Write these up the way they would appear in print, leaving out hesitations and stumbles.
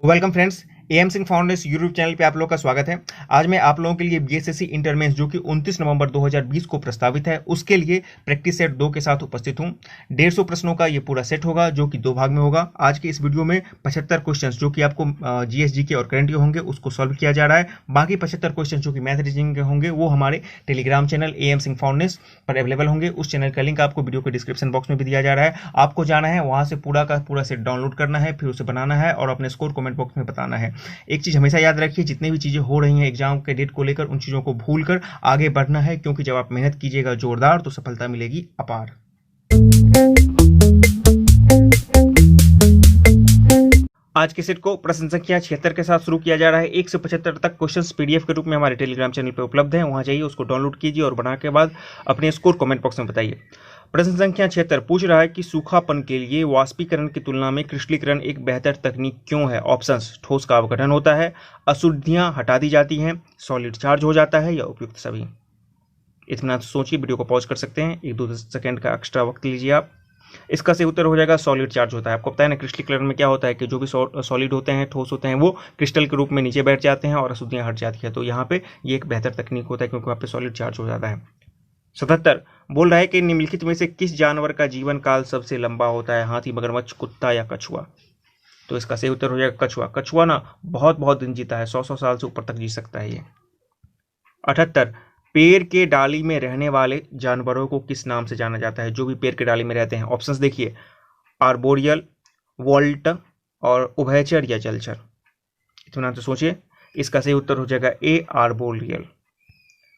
Welcome friends, M Singh foundation YouTube channel पे आप लोगों का स्वागत है। आज मैं आप लोगों के लिए बीएसएससी इंटर मेंस जो कि 29 नवंबर 2020 को प्रस्तावित है, उसके लिए प्रैक्टिस सेट 2 के साथ उपस्थित हूं। 150 प्रश्नों का ये पूरा सेट होगा जो कि 2 भाग में होगा। आज के इस वीडियो में 75 क्वेश्चंस जो कि आपको जीएसजी के और करंट के होंगे उसको सॉल्व किया जा रहा है। बाकी 75 क्वेश्चन जो कि मैथ रीजनिंग के होंगे वो हमारे Telegram channel M Singh foundation पर अवेलेबल होंगे। उस चैनल का लिंक आपको वीडियो के डिस्क्रिप्शन बॉक्स में भी दिया जा रहा है। आपको जाना है वहां से पूरा का पूरा सेट डाउनलोड करना है, फिर उसे बनाना है और अपने स्कोर कमेंट बॉक्स में बताना है। एक चीज हमेशा याद रखिए, जितनी भी चीजें हो रही हैं एग्जाम के डेट को लेकर, उन चीजों को भूलकर आगे बढ़ना है, क्योंकि जब आप मेहनत कीजिएगा जोरदार तो सफलता मिलेगी अपार। आज के सेट को प्रश्न संख्या 76 के साथ शुरू किया जा रहा है। 1 से 75 तक क्वेश्चंस पीडीएफ के रूप में हमारे टेलीग्राम चैनल पर उपलब्ध है, वहां जाइए, उसको डाउनलोड कीजिए और बनाने के बाद अपने स्कोर कमेंट बॉक्स में बताइए। प्रश्न संख्या 76 पूछ रहा है कि सूखापन के लिए वाष्पीकरण की तुलना में क्रिस्टलीकरण एक बेहतर तकनीक क्यों है। ऑप्शंस: ठोस का अवगठन होता है, अशुद्धियां हटा दी जाती हैं, सॉलिड चार्ज हो जाता है, या उपयुक्त सभी। इतना सोचिए, वीडियो को पॉज कर सकते हैं, 1-2 सेकंड का एक्स्ट्रा वक्त लीजिए आप। इसका सही उत्तर हो जाएगा सॉलिड चार्ज होता है। आपको पता है ना क्रिस्टलीकरण में क्या होता है कि जो भी सॉलिड होते हैं, ठोस होते हैं, वो क्रिस्टल के रूप में नीचे बैठ जाते हैं और अशुद्धियां हट जाती है। तो यहाँ पे ये एक बेहतर तकनीक होता है क्योंकि वहाँ पे सॉलिड चार्ज हो जाता है। 77 बोल रहा है कि निम्नलिखित में से किस जानवर का जीवन काल सबसे लंबा होता है। हाथी, मगरमच्छ, कुत्ता या कछुआ। तो इसका सही उत्तर हो जाएगा कछुआ। कछुआ ना बहुत दिन जीता है, 100 साल से ऊपर तक जी सकता है ये। 78 पेड़ के डाली में रहने वाले जानवरों को किस नाम से जाना जाता है। जो भी पेड़ के डाली में रहते हैं। ऑप्शंस देखिए: आर्बोरियल, वॉल्ट और उभयचर या जलचर। इतना तो सोचिए, इसका सही उत्तर हो जाएगा ए, आर्बोरियल।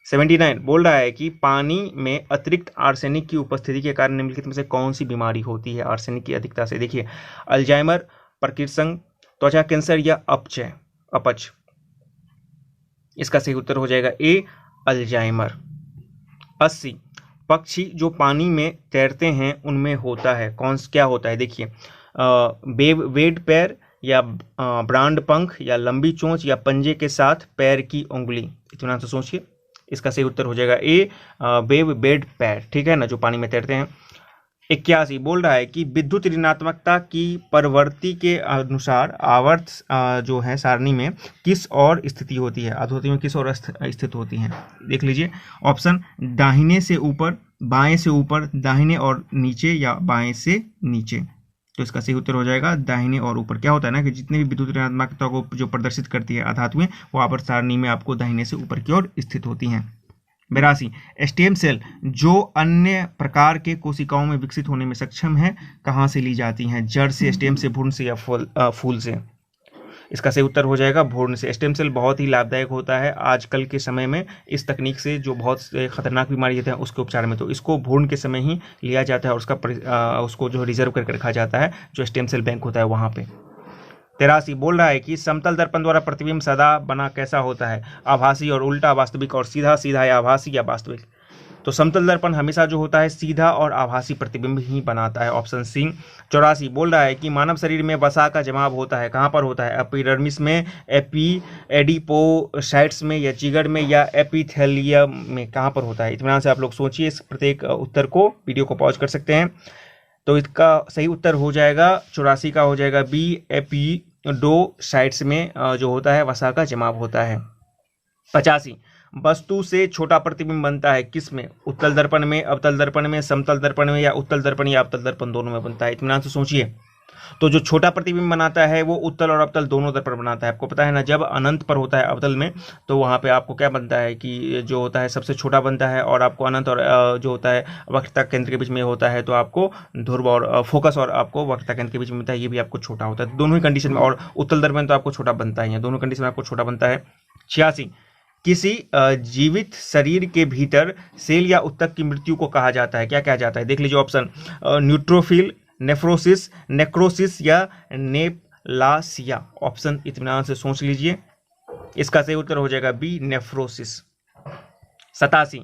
79 बोल रहा है कि पानी में अतिरिक्त आर्सेनिक की उपस्थिति के कारण निम्नलिखित में से कौन सी बीमारी होती है आर्सेनिक की अधिकता से। देखिए: अल्जाइमर, पार्किंसन, त्वचा कैंसर या अपच। इसका सही उत्तर हो जाएगा ए, अल्जाइमर। 80 पक्षी जो पानी में तैरते हैं उनमें होता है क्या होता है। देखिए: वेड पैर या ब्रांड पंख या लंबी चोंच या पंजे के साथ पैर की उंगली। इतना तो सोचिए, इसका सही उत्तर हो जाएगा ए, बेड पैर, ठीक है ना, जो पानी में तैरते हैं। 81 बोल रहा है कि विद्युत ऋणात्मकता की प्रवृत्ति के अनुसार आवर्त जो है सारणी में किस और स्थिति होती है। आध्रुति में किस और स्थित होती है। देख लीजिए: ऑप्शन दाहिने से ऊपर, बाएं से ऊपर, दाहिने और नीचे या बाएं से नीचे। तो इसका सही उत्तर हो जाएगा दाहिने और ऊपर। क्या होता है ना कि जितनी भी विद्युत ऋणात्मकता को जो प्रदर्शित करती है आधातुएं, वो आवर्त सारणी में आपको दाहिने से ऊपर की ओर स्थित होती हैं। 82 स्टेम सेल जो अन्य प्रकार के कोशिकाओं में विकसित होने में सक्षम है कहां से ली जाती हैं। जड़ से, स्टेम से, भ्रूण से या फूल से। इसका सही उत्तर हो जाएगा भ्रूण से। स्टेम सेल बहुत ही लाभदायक होता है आजकल के समय में इस तकनीक से, जो बहुत से खतरनाक बीमारी होते हैं उसके उपचार में। तो इसको भ्रूण के समय ही लिया जाता है और उसको जो रिजर्व करके रखा जाता है, जो स्टेम सेल बैंक होता है वहां पे। 83 बोल रहा है कि समतल दर्पण द्वारा प्रतिबिंब सदा बना कैसा होता है। आभासी और उल्टा, वास्तविक और सीधा, सीधा या आभासी या वास्तविक। तो समतल दर्पण हमेशा जो होता है सीधा और आभासी प्रतिबिंब ही बनाता है। Option C. 84 बोल रहा है कि मानव शरीर में वसा का जमाव होता है, कहाँ पर होता है। एपिडर्मिस में, एडिपोसाइट्स में या जिगर में या एपिथेलियम में, कहाँ पर होता है। इत्मीनान से आप लोग सोचिए इस प्रत्येक उत्तर को, वीडियो को पॉज कर सकते हैं। तो इसका सही उत्तर हो जाएगा 84 का हो जाएगा बी, एपिडोसाइट्स में जो होता है वसा का जमाव होता है। 85 वस्तु से छोटा प्रतिबिंब बनता है किस में। उत्तल दर्पण में, अवतल दर्पण में, समतल दर्पण में या उत्तल दर्पण या अवतल दर्पण दोनों में बनता है। इत्मीनान से सोचिए। तो जो छोटा प्रतिबिंब बनाता है वो उत्तल और अवतल दोनों दर्पण बनाता है। आपको पता है ना, जब अनंत पर होता है अवतल में, तो वहां पे आपको क्या बनता है कि जो होता है सबसे छोटा बनता है, और आपको अनंत और जो होता है वक्रता केंद्र के बीच में होता है, तो आपको ध्रुव और फोकस और आपको वक्रता केंद्र के बीच में मिलता है, ये भी आपको छोटा होता है दोनों ही कंडीशन में। और उत्तल दर्पण तो आपको छोटा बनता ही है, दोनों कंडीशन में आपको छोटा बनता है। 86 किसी जीवित शरीर के भीतर सेल या ऊतक की मृत्यु को कहा जाता है, क्या कहा जाता है। देख लीजिए: ऑप्शन न्यूट्रोफिल, नेफ्रोसिस, नेक्रोसिस या नेप्लासिया। ऑप्शन इत्मीनान से सोच लीजिए, इसका सही उत्तर हो जाएगा बी, नेफ्रोसिस। 87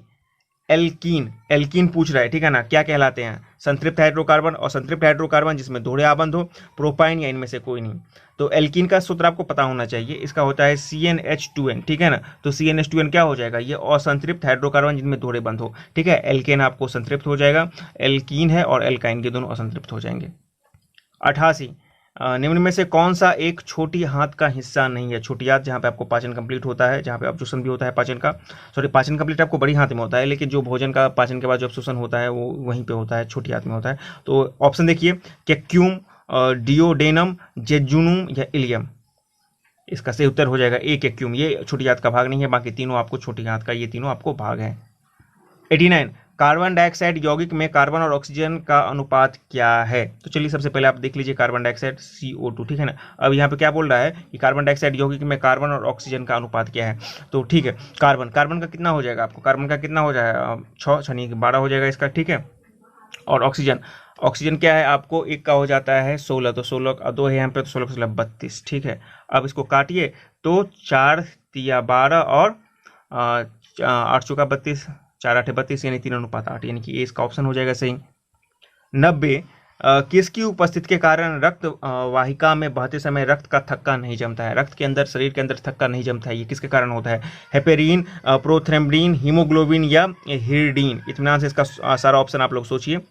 एल्कीन पूछ रहा है, ठीक है ना, क्या कहलाते हैं। संतृप्त हाइड्रोकार्बन और संतृप्त हाइड्रोकार्बन जिसमें दोहरे आबंध हो, प्रोपाइन या इनमें से कोई नहीं। तो एल्कीन का सूत्र आपको पता होना चाहिए, इसका होता है CnH2n, ठीक है ना। तो CnH2n क्या हो जाएगा, ये असंतृप्त हाइड्रोकार्बन जिनमें दोहरे बंध हो, ठीक है। एल्केन आपको संतृप्त हो जाएगा, एल्कीन है और एल्काइन के दोनों असंतृप्त हो जाएंगे। 88 निम्न में से कौन सा एक छोटी हाथ का हिस्सा नहीं है? छोटी हाथ जहाँ पे आपको पाचन कंप्लीट होता है, जहाँ पे अब्जॉर्प्शन भी होता है पाचन का, सॉरी पाचन कंप्लीट आपको बड़ी हाथ में होता है, लेकिन जो भोजन का पाचन के बाद जो अब्जॉर्प्शन होता है वो वहीं पे होता है, छोटी हाथ में होता है। तो ऑप्शन देखिए, कैक्यूम, डियोडेनम, जेजुनम या इलियम। इसका सही उत्तर हो जाएगा ए, कैक्यूम। ये छोटी हाथ का भाग नहीं है, बाकी तीनों आपको छोटी हाथ का, ये तीनों आपको भाग है। 89, कार्बन डाइऑक्साइड यौगिक में कार्बन और ऑक्सीजन का अनुपात क्या है? तो चलिए सबसे पहले आप देख लीजिए कार्बन डाइऑक्साइड CO2, ठीक है ना। अब यहाँ पे क्या बोल रहा है कि कार्बन डाइऑक्साइड यौगिक में कार्बन और ऑक्सीजन का अनुपात क्या है? तो ठीक है, कार्बन का कितना हो जाएगा आपको? कार्बन का कितना हो जाएगा? 6 छनी 12 हो जाएगा इसका, ठीक है। और ऑक्सीजन क्या है आपको? एक का हो जाता है 16, तो 16 2 है यहाँ पे, तो 16 16 32, ठीक है। अब इसको काटिए तो 4 तिया 12 और 8 चौका 32, 4 8 32, यानी 3:8, यानी कि ये इसका ऑप्शन हो जाएगा सही। 90, किसकी उपस्थिति के कारण रक्त वाहिका में बहते समय रक्त का थक्का नहीं जमता है? रक्त के अंदर, शरीर के अंदर थक्का नहीं जमता है, ये किसके कारण होता है? हेपेरिन, प्रोथ्रेम्बडिन, हीमोग्लोबिन या हिरडीन? इत्मीनान से इसका सारा ऑप्शन आप लोग सोचिए।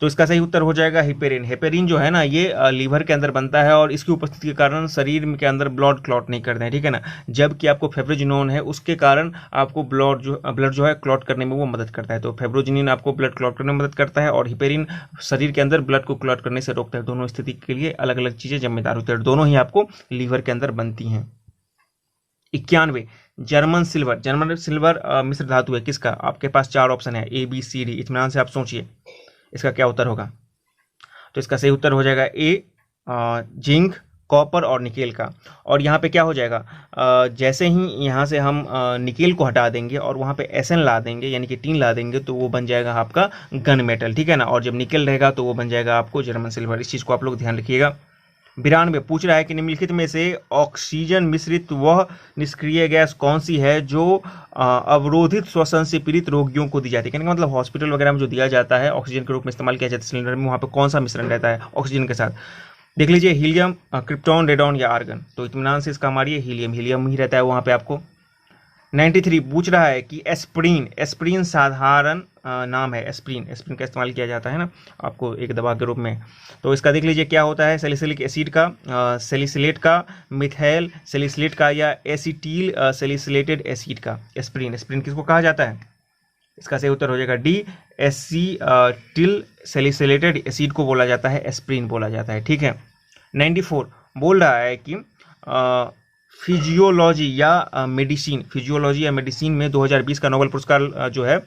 तो इसका सही उत्तर हो जाएगा हिपेरिन। हेपेरिन जो है ना, ये लीवर के अंदर बनता है और इसकी उपस्थिति के कारण शरीर के अंदर ब्लड क्लॉट नहीं करते हैं, ठीक है ना। जबकि आपको फेब्रोजिनोन है, उसके कारण आपको ब्लड जो है क्लॉट करने में वो मदद करता है। तो फेब्रोजिनिन आपको ब्लड क्लॉट करने में मदद करता है और हिपेरिन शरीर के अंदर ब्लड को क्लॉट करने से रोकता है। दोनों स्थिति के लिए अलग अलग चीजें जिम्मेदार होती है, दोनों ही आपको लीवर के अंदर बनती हैं। 91, जर्मन सिल्वर मिश्र धातु है किसका? आपके पास 4 ऑप्शन है, ABCD। इत्मीनान से आप सोचिए इसका क्या उत्तर होगा। तो इसका सही उत्तर हो जाएगा ए, जिंक, कॉपर और निकेल का। और यहाँ पे क्या हो जाएगा, जैसे ही यहाँ से हम निकेल को हटा देंगे और वहाँ पे SN ला देंगे, यानी कि टीन ला देंगे, तो वो बन जाएगा आपका गन मेटल, ठीक है ना। और जब निकेल रहेगा तो वो बन जाएगा आपको जर्मन सिल्वर। इस चीज़ को आप लोग ध्यान रखिएगा। 92, पूछ रहा है कि निम्नलिखित में से ऑक्सीजन मिश्रित वह निष्क्रिय गैस कौन सी है जो अवरोधित श्वसन से पीड़ित रोगियों को दी जाती है? कहने का मतलब हॉस्पिटल वगैरह में जो दिया जाता है, ऑक्सीजन के रूप में इस्तेमाल किया जाता है सिलेंडर में, वहाँ पे कौन सा मिश्रण रहता है ऑक्सीजन के साथ? देख लीजिए, हीलियम, क्रिप्टॉन, रेडॉन या आर्गन। तो इत्मीनान से इसका हमारी हीलियम ही रहता है वहाँ पे आपको। 93, पूछ रहा है कि एस्प्रिन साधारण नाम है। एस्प्रिन का इस्तेमाल किया जाता है ना आपको एक दवा के रूप में। तो इसका देख लीजिए क्या होता है, सैलिसिलिक एसिड का, सैलिसिलेट का, मिथाइल सैलिसिलेट का या एसिटिल सैलिसिलेटेड एसिड का। एस्प्रिन किसको कहा जाता है? इसका सही उत्तर हो जाएगा डी, एसिटिल सैलिसिलेटेड एसिड को बोला जाता है, एस्प्रिन बोला जाता है, ठीक है। 94, बोल रहा है कि फिजियोलॉजी या मेडिसिन में 2020 का नोबेल पुरस्कार जो है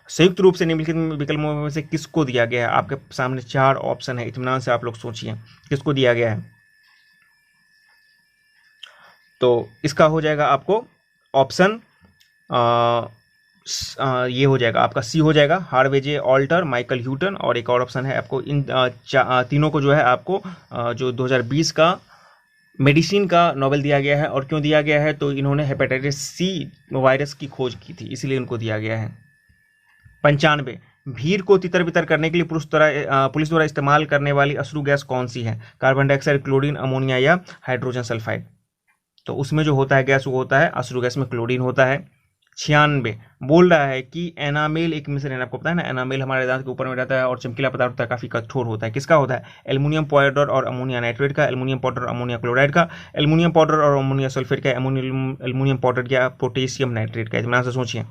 संयुक्त रूप से निम्नलिखित विकल्पों में से किसको दिया गया है? आपके सामने 4 ऑप्शन है, इत्मीनान से आप लोग सोचिए किसको दिया गया है। तो इसका हो जाएगा आपको ऑप्शन ये हो जाएगा आपका सी हो जाएगा, हार्वेजे ऑल्टर, माइकल ह्यूटन, और एक और ऑप्शन है आपको। इन तीनों को जो है आपको जो 2020 का मेडिसिन का नोबेल दिया गया है। और क्यों दिया गया है? तो इन्होंने हेपेटाइटिस C वायरस की खोज की थी, इसलिए उनको दिया गया है। 95, भीड़ को तितर बितर करने के लिए पुलिस द्वारा इस्तेमाल करने वाली अश्रु गैस कौन सी है? कार्बन डाइऑक्साइड, क्लोरीन, अमोनिया या हाइड्रोजन सल्फाइड? तो उसमें जो होता है गैस वो होता है अश्रु गैस में क्लोरीन होता है। 96, बोल रहा है कि एनामेल एक मिश्रण, आपको पता है ना, एनामेल हमारे दांत के ऊपर में रहता है और चमकीला पदार्थ होता है, काफी कठोर होता है। किसका होता है? एल्युमिनियम पाउडर और अमोनिया नाइट्रेट का, एल्युमिनियम पाउडर अमोनिया क्लोराइड का, एल्युमिनियम पाउडर और अमोनिया सल्फेट का, एल्युमिनियम पाउडर या पोटेशियम नाइट्रेट का। इतना से सोचिए।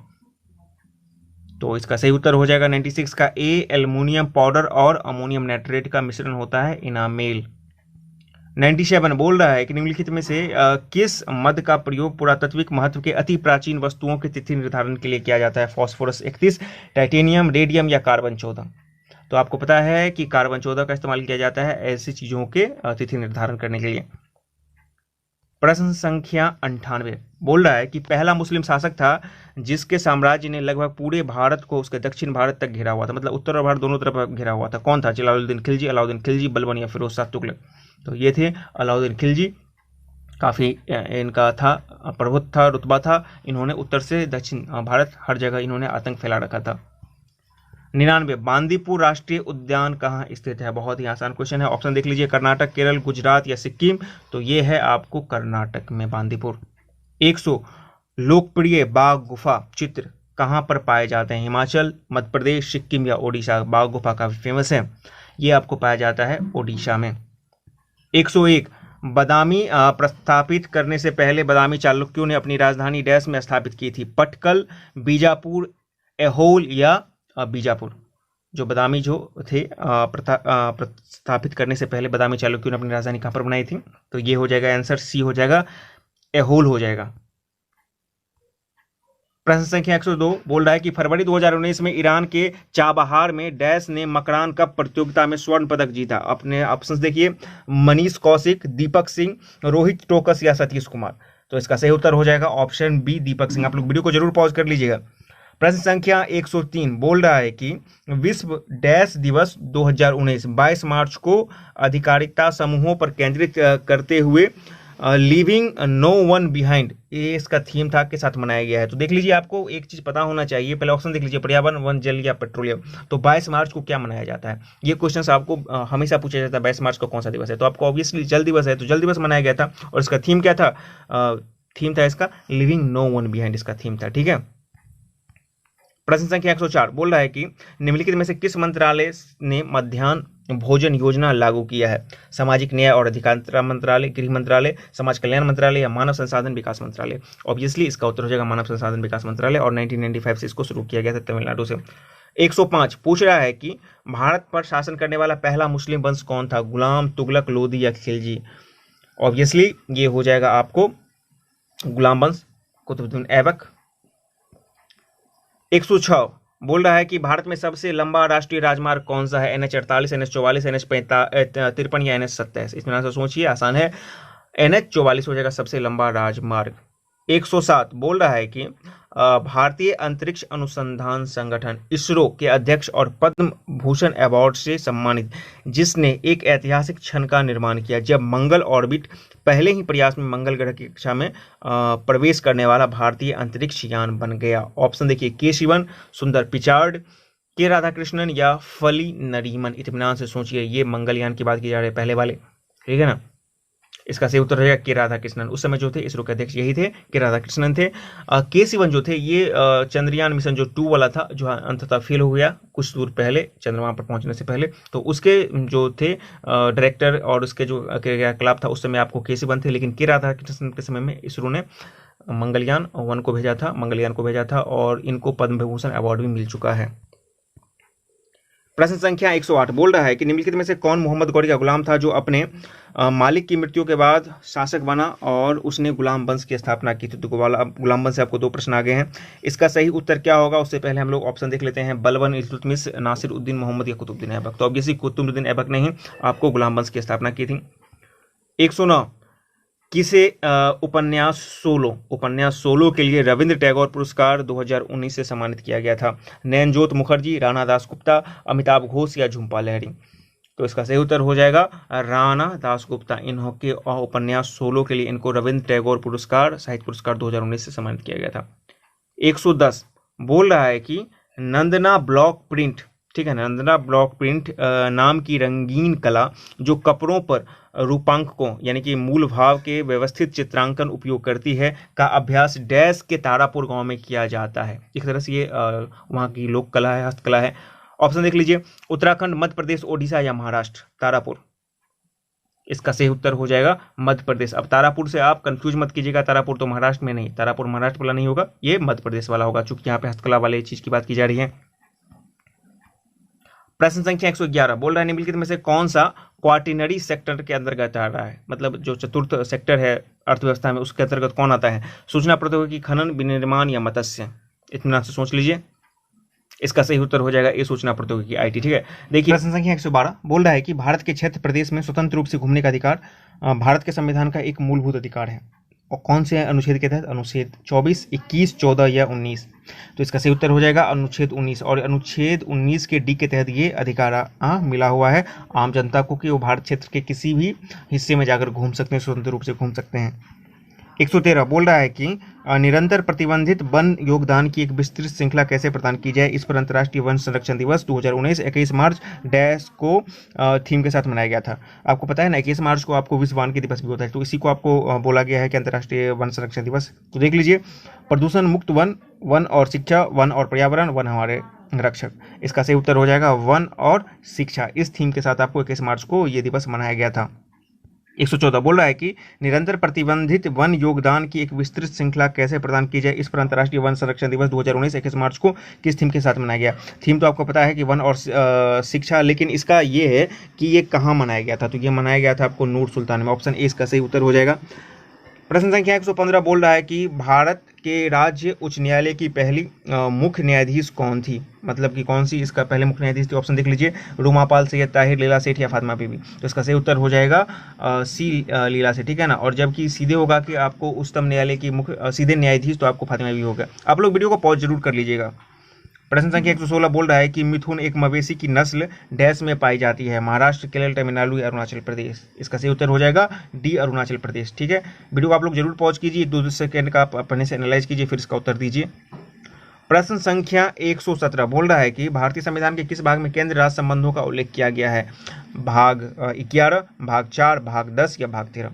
तो इसका सही उत्तर हो जाएगा 96 का ए, एल्युमिनियम पाउडर और अमोनियम नाइट्रेट का मिश्रण होता है इनामेल। 97, बोल रहा है कि निम्नलिखित में से किस मद का प्रयोग पुरातात्विक महत्व के अति प्राचीन वस्तुओं के तिथि निर्धारण के लिए किया जाता है? फास्फोरस 31, टाइटेनियम, रेडियम या कार्बन 14? तो आपको पता है कि कार्बन 14 का इस्तेमाल किया जाता है ऐसी चीजों के तिथि निर्धारण करने के लिए। प्रश्न संख्या 98, बोल रहा है कि पहला मुस्लिम शासक था जिसके साम्राज्य ने लगभग पूरे भारत को उसके दक्षिण भारत तक घेरा हुआ था, मतलब उत्तर और भारत दोनों तरफ घेरा हुआ था। कौन था? जलालुद्दीन खिलजी, बलबन या फिरोज शाह तुगलक? तो ये थे अलाउद्दीन खिलजी। काफ़ी इनका था प्रभुत्व था, रुतबा था। इन्होंने उत्तर से दक्षिण भारत हर जगह इन्होंने आतंक फैला रखा था। 99, बांदीपुर राष्ट्रीय उद्यान कहाँ स्थित है? बहुत ही आसान क्वेश्चन है। ऑप्शन देख लीजिए, कर्नाटक, केरल, गुजरात या सिक्किम। तो ये है आपको कर्नाटक में बांदीपुर। 100, लोकप्रिय बाघ गुफा चित्र कहाँ पर पाए जाते हैं? हिमाचल, मध्य प्रदेश, सिक्किम या ओडिशा? बाघ गुफा काफी फेमस है, ये आपको पाया जाता है ओडिशा में। 101 बदामी प्रस्थापित करने से पहले बदामी चालुक्यों ने अपनी राजधानी डैश में स्थापित की थी? पटकल, बीजापुर, ऐहोल या बीजापुर। जो बदामी जो थे प्रस्थापित करने से पहले बदामी चालुक्यों ने अपनी राजधानी कहाँ पर बनाई थी? तो ये हो जाएगा आंसर सी हो जाएगा, ऐहोल हो जाएगा। प्रश्न संख्या 102 बोल रहा है कि फरवरी 2019 में ईरान के चाबहार में डैश ने मकरान कप प्रतियोगिता में स्वर्ण पदक जीता। अपने ऑप्शंस देखिए, मनीष कौशिक, दीपक सिंह, रोहित टोकस या सतीश कुमार। तो इसका सही उत्तर हो जाएगा ऑप्शन बी, दीपक सिंह। आप लोग वीडियो को जरूर पॉज कर लीजिएगा। प्रश्न संख्या 103 बोल रहा है कि विश्व डैश दिवस 2019 22 मार्च को अधिकारिता समूहों पर केंद्रित करते हुए लिविंग नो वन बिहाइंड, ये इसका थीम था के साथ मनाया गया है। तो देख लीजिए, आपको एक चीज पता होना चाहिए, पहले ऑप्शन देख लीजिए, पर्यावरण, वन, जल या पेट्रोलियम। तो 22 मार्च को क्या मनाया जाता है? ये क्वेश्चन आपको हमेशा पूछा जाता है, 22 मार्च को कौन सा दिवस है? तो आपको ऑब्वियसली जल दिवस है, तो जल दिवस मनाया गया था। और इसका थीम क्या था? थीम था इसका लिविंग नो वन बिहाइंड, इसका थीम था। ठीक है। प्रश्न संख्या 104 बोल रहा है कि निम्नलिखित में से किस मंत्रालय ने मध्याह्न भोजन योजना लागू किया है? सामाजिक न्याय और अधिकारिता मंत्रालय, गृह मंत्रालय, समाज कल्याण मंत्रालय या मानव संसाधन विकास मंत्रालय? ऑब्वियसली इसका उत्तर हो जाएगा मानव संसाधन विकास मंत्रालय, और 1995 से इसको शुरू किया गया था तमिलनाडु से। 105 पूछ रहा है कि भारत पर शासन करने वाला पहला मुस्लिम वंश कौन था? गुलाम, तुगलक, लोधी या खिलजी? ऑब्वियसली ये हो जाएगा आपको गुलाम वंश, कुतुबुद्दीन ऐबक। 106 बोल रहा है कि भारत में सबसे लंबा राष्ट्रीय राजमार्ग कौन सा है? NH48, NH44, NH53 या NH27? इसमें आंसर सोचिए, आसान है, NH44 हो जाएगा सबसे लंबा राजमार्ग। 107 बोल रहा है कि भारतीय अंतरिक्ष अनुसंधान संगठन इसरो के अध्यक्ष और पद्म भूषण अवार्ड से सम्मानित, जिसने एक ऐतिहासिक क्षण का निर्माण किया जब मंगल ऑर्बिट पहले ही प्रयास में मंगल ग्रह की कक्षा में प्रवेश करने वाला भारतीय अंतरिक्ष यान बन गया। ऑप्शन देखिए, के शिवन, सुंदर पिचार्ड, के राधाकृष्णन या फली नरीमन। इत्मीनान से सोचिए, ये मंगलयान की बात की जा रही है, पहले वाले, ठीक है ना। इसका सही उत्तर रहेगा के राधाकृष्णन। उस समय जो थे इसरो के अध्यक्ष यही थे, के राधाकृष्णन थे। के शिवन जो थे ये चंद्रयान मिशन जो 2 वाला था, जो अंततः फेल हो गया कुछ दूर पहले, चंद्रमा पर पहुंचने से पहले, तो उसके जो थे डायरेक्टर और उसके जो क्रियाकलाप था उस समय आपको के शिवन थे। लेकिन के राधाकृष्णन के समय में इसरो ने मंगलयान 1 को भेजा था, मंगलयान को भेजा था, और इनको पद्म विभूषण अवार्ड भी मिल चुका है। प्रश्न संख्या 108 बोल रहा है कि निम्नलिखित में से कौन मोहम्मद गौरी का गुलाम था जो अपने मालिक की मृत्यु के बाद शासक बना और उसने गुलाम वंश की स्थापना की थी? तो गुलाम वंश से आपको 2 प्रश्न आ गए हैं। इसका सही उत्तर क्या होगा? उससे पहले हम लोग ऑप्शन देख लेते हैं, बलबन, इल्तुतमिश, नासिर उद्दीन मोहम्मद या कुतुबुद्दीन ऐबक। तो ऑब्वियसली कुतुबुद्दीन ऐबक ने ही आपको गुलाम वंश की स्थापना की थी। 109 किसे उपन्यास सोलो के लिए रविंद्र टैगोर पुरस्कार 2019 से सम्मानित किया गया था? नैनजोत मुखर्जी, राणा दासगुप्ता, अमिताभ घोष या झुम्पा लहरी? तो इसका सही उत्तर हो जाएगा राणा दासगुप्ता। इनके उपन्यास सोलो के लिए इनको रविंद्र टैगोर पुरस्कार, साहित्य पुरस्कार 2019 से सम्मानित किया गया था। 110 बोल रहा है कि नंदना ब्लॉक प्रिंट, ठीक है, नंदना ब्लॉक प्रिंट नाम की रंगीन कला जो कपड़ों पर रूपांककों यानी कि मूल भाव के व्यवस्थित चित्रांकन उपयोग करती है का अभ्यास डैश के तारापुर गांव में किया जाता है? एक तरह से ये वहाँ की लोक कला है, हस्तकला है। ऑप्शन देख लीजिए, उत्तराखंड, मध्य प्रदेश, ओडिशा या महाराष्ट्र? तारापुर, इसका सही उत्तर हो जाएगा मध्य प्रदेश। अब तारापुर से आप कंफ्यूज मत कीजिएगा, तारापुर तो महाराष्ट्र में नहीं, तारापुर महाराष्ट्र वाला नहीं होगा, ये मध्य प्रदेश वाला होगा, चूंकि यहाँ पे हस्तकला वाले चीज की बात की जा रही है। प्रश्न संख्या 111 बोल रहा है निम्नलिखित में से कौन सा क्वार्टिनरी सेक्टर के अंतर्गत आ रहा है? मतलब जो चतुर्थ सेक्टर है अर्थव्यवस्था में, उसके अंतर्गत कौन आता है? सूचना प्रौद्योगिकी, खनन, विनिर्माण या मत्स्य? इत्मीनान से सोच लीजिए, इसका सही उत्तर हो जाएगा ए, सूचना प्रौद्योगिकी, IT। ठीक है। देखिए प्रश्न संख्या 112 बोल रहा है कि भारत के क्षेत्र प्रदेश में स्वतंत्र रूप से घूमने का अधिकार भारत के संविधान का एक मूलभूत अधिकार है, और कौन से अनुच्छेद के तहत? अनुच्छेद 24, 21, 14 या 19? तो इसका सही उत्तर हो जाएगा अनुच्छेद 19, और अनुच्छेद 19 के डी के तहत ये अधिकार मिला हुआ है आम जनता को कि वो भारत क्षेत्र के किसी भी हिस्से में जाकर घूम सकते हैं, स्वतंत्र रूप से घूम सकते हैं। 113 बोल रहा है कि निरंतर प्रतिबंधित वन योगदान की एक विस्तृत श्रृंखला कैसे प्रदान की जाए? इस पर अंतर्राष्ट्रीय वन संरक्षण दिवस 2019 21 मार्च डैश को थीम के साथ मनाया गया था। आपको पता है ना 21 मार्च को आपको विश्व वानिकी दिवस भी होता है, तो इसी को आपको बोला गया है कि अंतर्राष्ट्रीय वन संरक्षण दिवस। तो देख लीजिए, प्रदूषण मुक्त वन, वन और शिक्षा, वन और पर्यावरण, वन हमारे रक्षक। इसका सही उत्तर हो जाएगा वन और शिक्षा। इस थीम के साथ आपको 21 मार्च को ये दिवस मनाया गया था। 114 बोल रहा है कि निरंतर प्रतिबंधित वन योगदान की एक विस्तृत श्रृंखला कैसे प्रदान की जाए, इस पर अंतर्राष्ट्रीय वन संरक्षण दिवस 2019 21 मार्च को किस थीम के साथ मनाया गया। थीम तो आपको पता है कि वन और शिक्षा, लेकिन इसका ये है कि ये कहाँ मनाया गया था, तो ये मनाया गया था आपको नूर सुल्तान में। ऑप्शन ए इसका सही उत्तर हो जाएगा। प्रश्न संख्या 115 बोल रहा है कि भारत के राज्य उच्च न्यायालय की पहली मुख्य न्यायाधीश कौन थी, मतलब कि कौन सी इसका पहले मुख्य न्यायाधीश थी। ऑप्शन देख लीजिए, रूमापाल, सैयद ताहिर, लीला सेठ या फातिमा बीबी। तो इसका सही उत्तर हो जाएगा सी, लीला सेठ, ठीक है ना। और जबकि सीधे होगा कि आपको उच्चतम न्यायालय की मुख्य सीधे न्यायाधीश तो आपको फातिमा बीबी होगा। आप लोग वीडियो को पॉज जरूर कर लीजिएगा। प्रश्न संख्या 116 बोल रहा है कि मिथुन एक मवेशी की नस्ल डैश में पाई जाती है, महाराष्ट्र, केरल, तमिलनाडु या अरुणाचल प्रदेश। इसका सही उत्तर हो जाएगा डी, अरुणाचल प्रदेश, ठीक है। वीडियो को आप लोग जरूर पॉज कीजिए, 2 सेकंड का आप अपने से एनालाइज कीजिए, फिर इसका उत्तर दीजिए। प्रश्न संख्या 117 बोल रहा है कि भारतीय संविधान के किस भाग में केंद्र राज्य संबंधों का उल्लेख किया गया है, भाग 11, भाग 4, भाग 10 या भाग 13।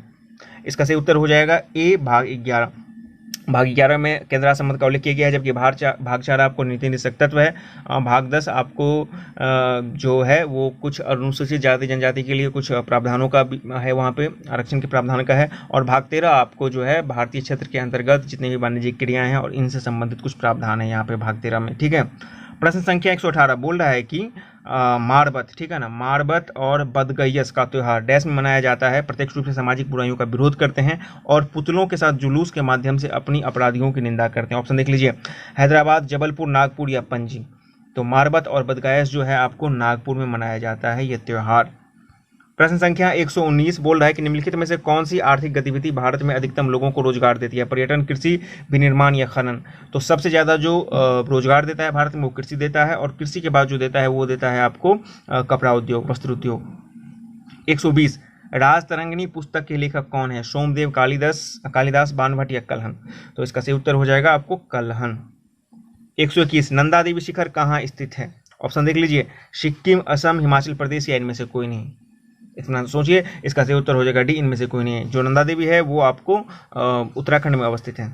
इसका सही उत्तर हो जाएगा ए, भाग 11। भाग 11 में केंद्र राज्य संबंध का उल्लेख किया गया है, जबकि भाग 4 आपको नीति निषेध तत्व है। भाग 10 आपको जो है वो कुछ अनुसूचित जाति जनजाति के लिए कुछ प्रावधानों का है, वहाँ पे आरक्षण के प्रावधान का है। और भाग 13 आपको जो है भारतीय क्षेत्र के अंतर्गत जितनी भी वाणिज्यिक क्रियाएं हैं और इनसे संबंधित कुछ प्रावधान है यहाँ पे भाग 13 में, ठीक है। प्रश्न संख्या 118 बोल रहा है कि मारबत, ठीक है ना, मारबत और बदगयस का त्यौहार डैश में मनाया जाता है, प्रत्यक्ष रूप से सामाजिक बुराइयों का विरोध करते हैं और पुतलों के साथ जुलूस के माध्यम से अपनी अपराधियों की निंदा करते हैं। ऑप्शन देख लीजिए, हैदराबाद, जबलपुर, नागपुर या पणजी। तो मारबत और बदगयस जो है आपको नागपुर में मनाया जाता है ये त्यौहार। प्रश्न संख्या 119 बोल रहा है कि निम्नलिखित में से कौन सी आर्थिक गतिविधि भारत में अधिकतम लोगों को रोजगार देती है, पर्यटन, कृषि, विनिर्माण या खनन। तो सबसे ज़्यादा जो रोजगार देता है भारत में वो कृषि देता है, और कृषि के बाद जो देता है वो देता है आपको कपड़ा उद्योग, वस्त्र उद्योग। 120 राज तरंगिणी पुस्तक के लेखक कौन है, सोमदेव, कालिदास, बाणभट्ट या कल्हण। तो इसका सही उत्तर हो जाएगा आपको कल्हण। 121 नंदा देवी शिखर कहाँ स्थित है। ऑप्शन देख लीजिए, सिक्किम, असम, हिमाचल प्रदेश या इनमें से कोई नहीं। इतना सोचिए, इसका सही उत्तर हो जाएगा डी, इनमें से कोई नहीं है। जो नंदा देवी है वो आपको उत्तराखंड में अवस्थित है।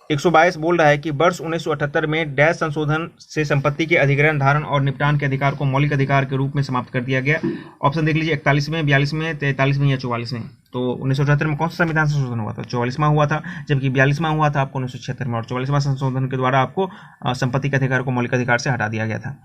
122 बोल रहा है कि वर्ष 1978 में डैश संशोधन से संपत्ति के अधिग्रहण, धारण और निपटान के अधिकार को मौलिक अधिकार के रूप में समाप्त कर दिया गया। ऑप्शन देख लीजिए, 41 में, 42 में, 43 में या 44 में। तो 1978 में कौन सा संविधान संशोधन हुआ था, 44वां हुआ था, जबकि 42वां हुआ था आपको 1976 में, और 44वां संशोधन के द्वारा आपको संपत्ति के अधिकार को मौलिक अधिकार से हटा दिया गया था।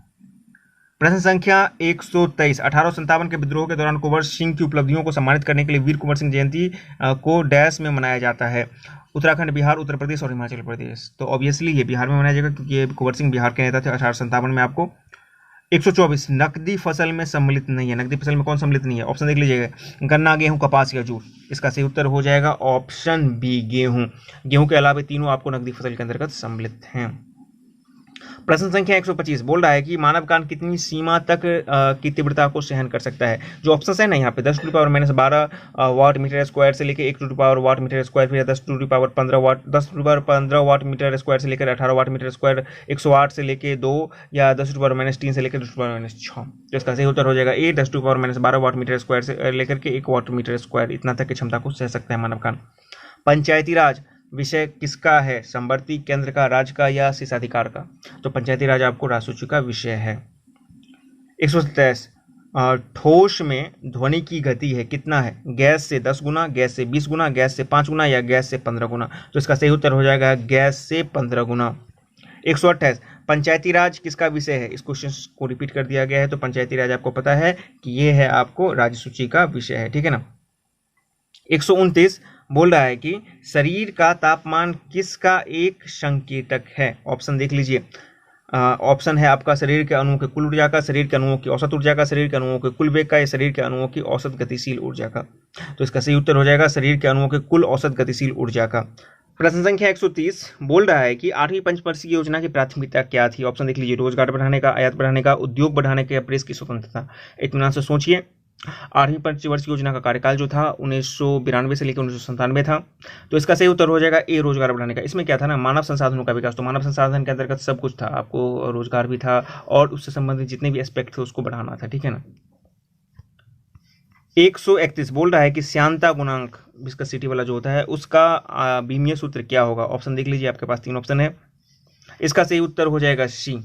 प्रश्न संख्या 123 1857 के विद्रोह के दौरान कुंवर सिंह की उपलब्धियों को सम्मानित करने के लिए वीर कुंवर सिंह जयंती को डैश में मनाया जाता है, उत्तराखंड, बिहार, उत्तर प्रदेश और हिमाचल प्रदेश। तो ऑब्वियसली ये बिहार में मनाया जाएगा क्योंकि ये कुंवर सिंह बिहार के नेता थे 1857 में आपको। 124 नकदी फसल में सम्मिलित नहीं है, नकदी फसल में कौन सम्मिलित नहीं है। ऑप्शन देख लीजिएगा, गन्ना, गेहूं, कपास या जूट। इसका सही उत्तर हो जाएगा ऑप्शन बी, गेहूं। गेहूं के अलावा तीनों आपको नकदी फसल के अंतर्गत सम्मिलित हैं। प्रश्न संख्या 125 बोल रहा है कि मानव कान कितनी सीमा तक की तीव्रता को सहन कर सकता है। जो ऑप्शन है ना यहाँ पे 10⁻⁻12 वाट मीटर स्क्वायर से लेकर 1 वाट मीटर स्क्वायर, फिर 10⁻15 वाट, 10⁻15 वाट मीटर स्क्वायर से लेकर 18 वाट मीटर स्क्वायर, 108 से लेकर 2 या 10⁻³ से लेकर 10⁻⁶। तो इसका सही उत्तर हो जाएगा ए, 10⁻12 वाट मीटर स्क्वायर से लेकर के 1 वाट मीटर स्क्वायर, इतना तक की क्षमता को सह सकता है मानव कान। पंचायती राज विषय किसका है, संवर्ती, केंद्र का, राज्य का या शेषाधिकार का। तो पंचायती राज आपको राजसूची का विषय है। 127 ठोस में ध्वनि की गति है कितना है, गैस से 10 गुना, गैस से 20 गुना, गैस से 5 गुना या गैस से 15 गुना। तो इसका सही उत्तर हो जाएगा गैस से 15 गुना। 128 पंचायती राज किसका विषय है, इस क्वेश्चन को रिपीट कर दिया गया है। तो पंचायती राज आपको पता है कि ये है आपको राज्य सूची का विषय है, ठीक है ना। 129 बोल रहा है कि शरीर का तापमान किसका एक संकेतक है। ऑप्शन देख लीजिए, ऑप्शन है आपका शरीर के अणुओं के कुल ऊर्जा का, शरीर के अणुओं की औसत ऊर्जा का, शरीर के अणुओं के कुल वेग का या शरीर के अणुओं की औसत गतिशील ऊर्जा का। तो इसका सही उत्तर हो जाएगा शरीर के अणुओं के कुल औसत गतिशील ऊर्जा का। प्रश्न संख्या 130 बोल रहा है कि 8वीं पंचवर्षीय योजना की प्राथमिकता क्या थी। ऑप्शन देख लीजिए, रोजगार बढ़ाने का, आयात बढ़ाने का, उद्योग बढ़ाने का या प्रेस की स्वतंत्रता। इत्मीनान से सोचिए। 8वीं पंचवर्षीय योजना का कार्यकाल जो था 1992 से लेकर 1997 था। तो इसका सही उत्तर हो जाएगा ए, रोजगार बढ़ाने का। इसमें क्या था ना, मानव संसाधनों का विकास। तो मानव संसाधन के अंतर्गत सब कुछ था, आपको रोजगार भी था और उससे संबंधित जितने भी एस्पेक्ट थे उसको बढ़ाना था, ठीक है ना। 131 बोल रहा है कि श्यानता गुणांक विस्कोसिटी वाला जो होता है उसका बीमीय सूत्र क्या होगा। ऑप्शन देख लीजिए, आपके पास 3 ऑप्शन है, इसका सही उत्तर हो जाएगा सी।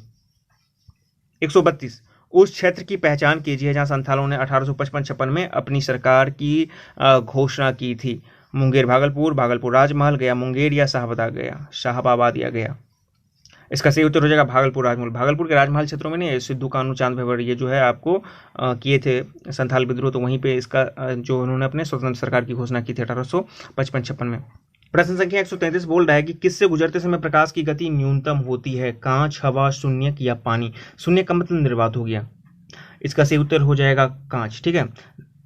132 उस क्षेत्र की पहचान कीजिए जहां संथालों ने 1855-56 में अपनी सरकार की घोषणा की थी। मुंगेर भागलपुर, भागलपुर राजमहल, गया मुंगेर या शाहबाद या गया। इसका सही उत्तर हो जाएगा भागलपुर राजमहल। भागलपुर के राजमहल क्षेत्रों में नहीं, सिद्धू कानू चांद भेवर ये जो है आपको किए थे संथाल विद्रोह, तो वहीं पे इसका जो उन्होंने अपने स्वतंत्र सरकार की घोषणा की थी 1855-56 में। प्रश्न संख्या 133 बोल रहा है कि किससे गुजरते समय प्रकाश की गति न्यूनतम होती है? कांच, हवा, शून्यक या पानी? शून्य का मतलब निर्वात हो गया। इसका सही उत्तर हो जाएगा कांच। ठीक है,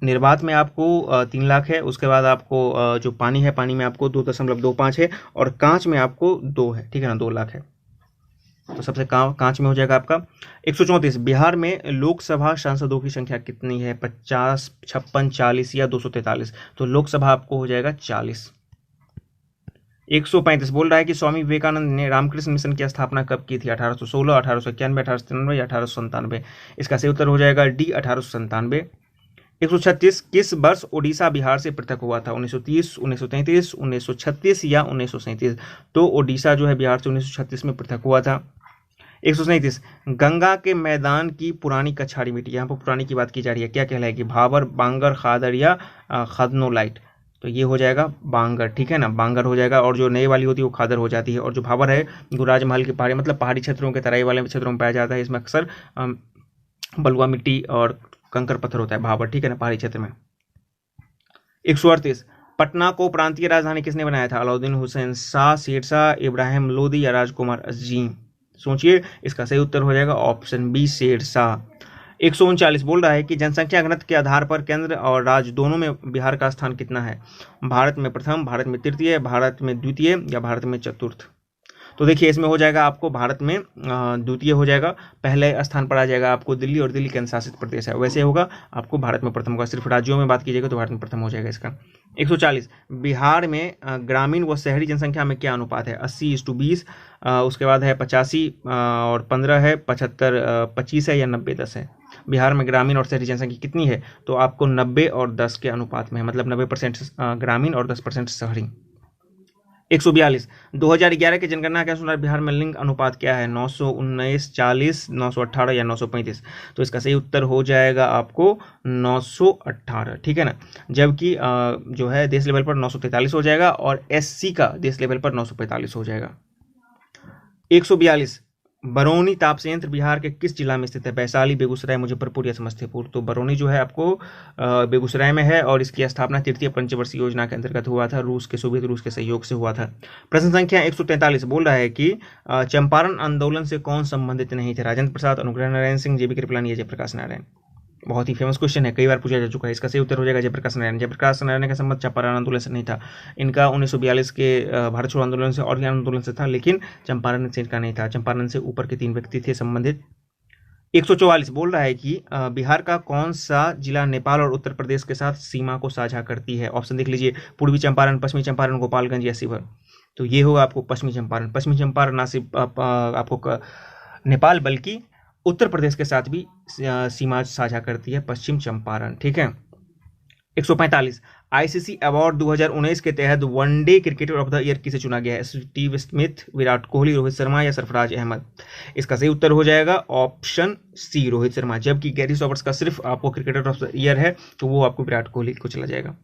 निर्वात में आपको 3 लाख है, उसके बाद आपको जो पानी है, पानी में आपको 2.25 है, और कांच में आपको 2 है। ठीक है ना, 2 लाख है, तो सबसे कांच में हो जाएगा आपका। 134 बिहार में लोकसभा सांसदों की संख्या कितनी है? 50, 56, 40 या 243? तो लोकसभा आपको हो जाएगा 40। 135 बोल रहा है कि स्वामी विवेकानंद ने रामकृष्ण मिशन की स्थापना कब की थी? 1816, 1891, 1893 या 1897? इसका सही उत्तर हो जाएगा डी, 1897। 136 किस वर्ष ओडिशा बिहार से पृथक हुआ था? 1930, 1933, 1936 या 1937? तो ओडिशा जो है बिहार से 1936 में पृथक हुआ था। 137 गंगा के मैदान की पुरानी कछाड़ी मिट्टी, यहाँ पर पुरानी की बात की जा रही है, क्या कहलाएगी? भाबर, बांगर, खादर या खदनोलाइट? तो ये हो जाएगा बांगर। ठीक है ना, बांगर हो जाएगा, और जो नई वाली होती है वो खादर हो जाती है। और जो भाबर है वो राजमहल के पहाड़ी मतलब पहाड़ी क्षेत्रों के तराई वाले क्षेत्रों में पाया जाता है। इसमें अक्सर बलुआ मिट्टी और कंकर पत्थर होता है भाबर। ठीक है ना, पहाड़ी क्षेत्र में। 138 पटना को प्रांतीय राजधानी किसने बनाया था? अलाउद्दीन हुसैन शाह, शेरशाह, इब्राहिम लोदी या राजकुमार अजीम? सोचिए, इसका सही उत्तर हो जाएगा ऑप्शन बी, शेरशाह। 139 बोल रहा है कि जनसंख्या घनत्व के आधार पर केंद्र और राज्य दोनों में बिहार का स्थान कितना है? भारत में प्रथम, भारत में तृतीय, भारत में द्वितीय या भारत में चतुर्थ? तो देखिए, इसमें हो जाएगा आपको भारत में द्वितीय हो जाएगा, पहले स्थान पर आ जाएगा आपको दिल्ली, और दिल्ली केंद्र शासित प्रदेश है, वैसे होगा आपको भारत में प्रथम होगा। सिर्फ राज्यों में बात कीजिएगा तो भारत में प्रथम हो जाएगा इसका। 140 बिहार में ग्रामीण व शहरी जनसंख्या में क्या अनुपात है? 80:20, उसके बाद है 85 और 15 है, 75 25 है या 90-10 है? बिहार में ग्रामीण और शहरी जनसंख्या कितनी है? तो आपको 90 और 10 के अनुपात में है, मतलब 90% ग्रामीण और 10% शहरी। 142 2011 की जनगणना के अनुसार बिहार में लिंग अनुपात क्या है? 919, 40, 918 या 935? तो इसका सही उत्तर हो जाएगा आपको 918। ठीक है ना, जबकि जो है देश लेवल पर 943 हो जाएगा, और एससी का देश लेवल पर 945 हो जाएगा। 142 बरौनी ताप संयंत्र बिहार के किस जिला में स्थित है? वैशाली, बेगूसराय, मुजफ्फरपुर या समस्तीपुर? तो बरौनी जो है आपको बेगूसराय में है, और इसकी स्थापना तृतीय पंचवर्षीय योजना के अंतर्गत हुआ था, सोवियत रूस के सहयोग से हुआ था। प्रश्न संख्या 143 बोल रहा है कि चंपारण आंदोलन से कौन संबंधित नहीं थे? राजेंद्र प्रसाद, अनुग्रह नारायण सिंह, जेबी कृपलानी या जयप्रकाश नारायण? बहुत ही फेमस क्वेश्चन है, कई बार पूछा जा चुका है। इसका सही उत्तर हो जाएगा जयप्रकाश नारायण। जयप्रकाश नारायण का संबंध चंपारण आंदोलन से नहीं था, इनका 1942 के भारत छोड़ो आंदोलन से और आंदोलन से था, लेकिन चंपारण से इनका नहीं था। चंपारण से ऊपर के 3 व्यक्ति थे संबंधित। 144 बोल रहा है कि बिहार का कौन सा जिला नेपाल और उत्तर प्रदेश के साथ सीमा को साझा करती है? ऑप्शन देख लीजिए, पूर्वी चंपारण, पश्चिमी चंपारण, गोपालगंज या शिवहर? तो ये होगा आपको पश्चिमी चंपारण। पश्चिमी चंपारण ना सिर्फ आपको नेपाल बल्कि उत्तर प्रदेश के साथ भी सीमा साझा करती है पश्चिम चंपारण। ठीक है। 145 आईसीसी अवार्ड 2019 के तहत one day cricketer of the year किसे चुना गया है? स्टीव स्मिथ, विराट कोहली, रोहित शर्मा या सरफराज अहमद? इसका सही उत्तर हो जाएगा ऑप्शन सी, रोहित शर्मा। जबकि गैरी सॉबर्ट्स का सिर्फ आपको क्रिकेटर ऑफ द ईयर है, तो वो आपको विराट कोहली को चला जाएगा।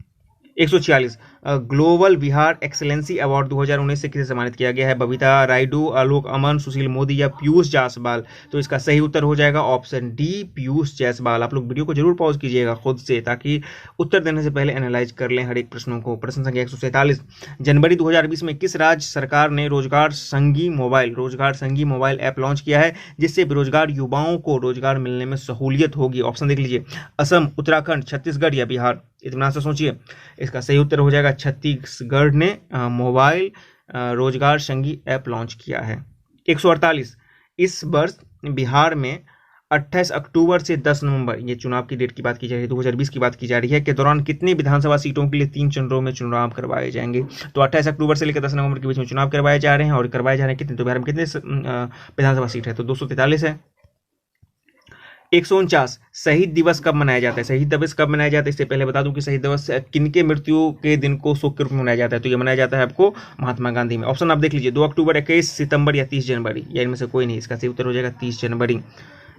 146 ग्लोबल बिहार एक्सेलेंसी अवार्ड 2019 से किसे सम्मानित किया गया है? बबीता रायडू, आलोक अमन, सुशील मोदी या पीयूष जायसवाल? तो इसका सही उत्तर हो जाएगा ऑप्शन डी, पीयूष जायसवाल। आप लोग वीडियो को जरूर पॉज कीजिएगा खुद से, ताकि उत्तर देने से पहले एनालाइज कर लें हर एक प्रश्नों को। प्रश्न संख्या 147 जनवरी 2020 में किस राज्य सरकार ने रोजगार संगी मोबाइल ऐप लॉन्च किया है, जिससे बेरोजगार युवाओं को रोजगार मिलने में सहूलियत होगी? ऑप्शन देख लीजिए, असम, उत्तराखंड, छत्तीसगढ़ या बिहार? इतना से सोचिए, इसका सही उत्तर हो जाएगा छत्तीसगढ़ ने मोबाइल रोजगार संगी ऐप लॉन्च किया है। 148 इस वर्ष बिहार में 28 अक्टूबर से 10 नवंबर, ये चुनाव की डेट की बात की जा रही है, 2020 की बात की जा रही है, के दौरान कितनी विधानसभा सीटों के लिए 3 चरणों में चुनाव करवाए जाएंगे? तो 28 अक्टूबर से लेकर 10 नवंबर के बीच में चुनाव करवाए जा रहे हैं, और करवाए जा रहे हैं कितने? तो बिहार में कितने विधानसभा सीट है? तो 243 है। 149 शहीद दिवस कब मनाया जाता है? शहीद दिवस कब मनाया जाता है, इससे पहले बता दूं कि शहीद दिवस किनके मृत्यु के दिन को शोक के रूप में मनाया जाता है? तो ये मनाया जाता है आपको महात्मा गांधी में। ऑप्शन आप देख लीजिए, 2 अक्टूबर, 21 सितंबर या 30 जनवरी, या इनमें से कोई नहीं। इसका सही उत्तर हो जाएगा 30 जनवरी।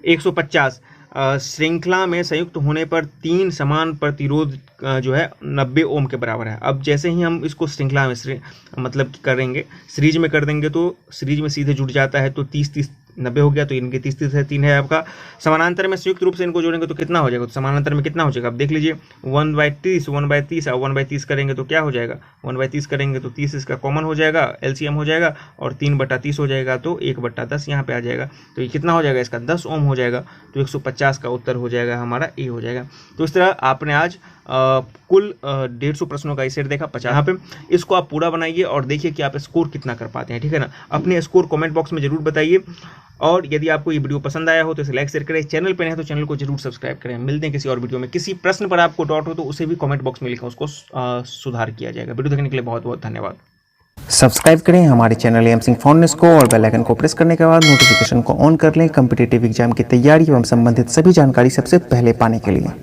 150 श्रृंखला में संयुक्त होने पर 3 समान प्रतिरोध जो है 90 ओम के बराबर है। अब जैसे ही हम इसको श्रृंखला में मतलब करेंगे, सीरीज में कर देंगे तो सीरीज में सीधे जुड़ जाता है, तो 30-30 90 हो गया, तो इनके 30-30 है, 3 है आपका। समानांतर में संयुक्त रूप से इनको जोड़ेंगे तो कितना हो जाएगा, तो समानांतर में कितना हो जाएगा, अब देख लीजिए 1/30 1/30 और 1/30 करेंगे तो क्या हो जाएगा, 1/30 करेंगे तो 30 इसका कॉमन हो जाएगा, एलसीएम हो जाएगा, और 3/30 हो जाएगा तो 1/10 यहाँ पे आ जाएगा। तो ये कितना हो जाएगा, इसका 10 ओम हो जाएगा, तो 150 का उत्तर हो जाएगा हमारा ए हो जाएगा। तो इस तरह आपने आज कुल 150 प्रश्नों का सेट देखा 50। यहाँ पे इसको आप पूरा बनाइए और देखिए कि आप स्कोर कितना कर पाते हैं, ठीक है ना। अपने स्कोर कमेंट बॉक्स में जरूर बताइए, और यदि आपको ये वीडियो पसंद आया हो तो इसे लाइक शेयर करें, चैनल पर नहीं तो चैनल को जरूर सब्सक्राइब करें। मिलते हैं किसी और वीडियो में। किसी प्रश्न पर आपको डाउट हो तो उसे भी कमेंट बॉक्स में लिखा, उसको सुधार किया जाएगा। वीडियो देखने के लिए बहुत बहुत धन्यवाद। सब्सक्राइब करें हमारे चैनल एम सिंह फाउंडेशन को और बेल आइकन को प्रेस करने के बाद नोटिफिकेशन को ऑन कर लें कॉम्पिटिटिव एग्जाम की तैयारी एवं संबंधित सभी जानकारी सबसे पहले पाने के लिए।